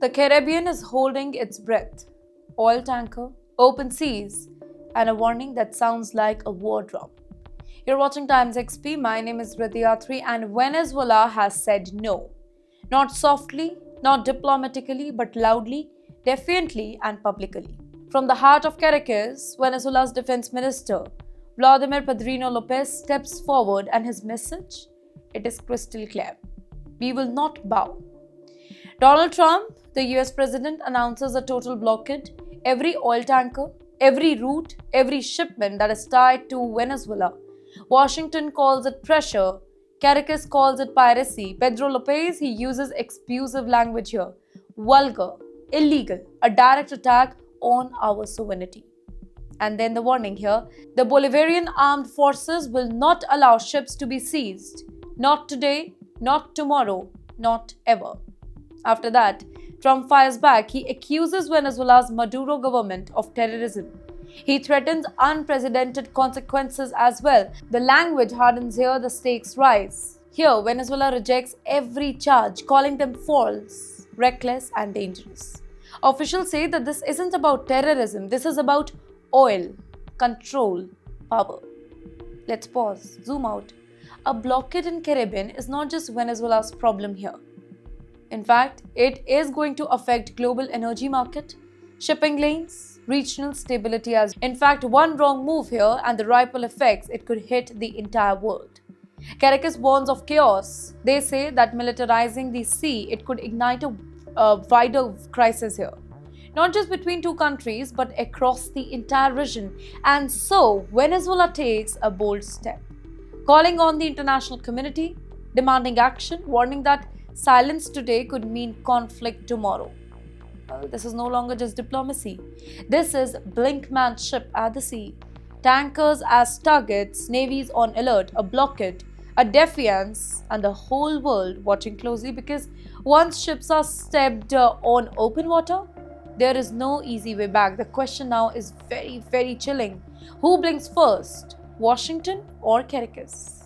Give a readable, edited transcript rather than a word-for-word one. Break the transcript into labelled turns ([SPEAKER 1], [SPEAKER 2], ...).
[SPEAKER 1] The Caribbean is holding its breath. Oil tanker, open seas, and a warning that sounds like a war drum. You're watching Times XP. My name is Rityatri, and Venezuela has said no. Not softly, not diplomatically, but loudly, defiantly, and publicly. From the heart of Caracas, Venezuela's defense minister, Vladimir Padrino Lopez, steps forward, and his message? It is crystal clear. We will not bow. Donald Trump, the US president, announces a total blockade. Every oil tanker, every route, every shipment that is tied to Venezuela. Washington calls it pressure. Caracas calls it piracy. Pedro Lopez, he uses explosive language here. Vulgar, illegal, a direct attack on our sovereignty. And then the warning here, the Bolivarian armed forces will not allow ships to be seized. Not today, not tomorrow, not ever. After that, Trump fires back. He accuses Venezuela's Maduro government of terrorism. He threatens unprecedented consequences as well. The language hardens here, the stakes rise. Here, Venezuela rejects every charge, calling them false, reckless, and dangerous. Officials say that this isn't about terrorism, this is about oil, control, power. Let's pause, zoom out. A blockade in Caribbean is not just Venezuela's problem here. In fact, it is going to affect global energy market, shipping lanes, regional stability as. In fact, one wrong move here and the ripple effects, it could hit the entire world. Caracas warns of chaos. They say that militarizing the sea, it could ignite a wider crisis here. Not just between two countries, but across the entire region. And so, Venezuela takes a bold step, calling on the international community, demanding action, warning that silence today could mean conflict tomorrow. Well, this is no longer just diplomacy. This is blinkmanship at the sea. Tankers as targets, navies on alert, a blockade, a defiance, and the whole world watching closely because once ships are stepped on open water, there is no easy way back. The question now is very, very chilling. Who blinks first, Washington or Caracas?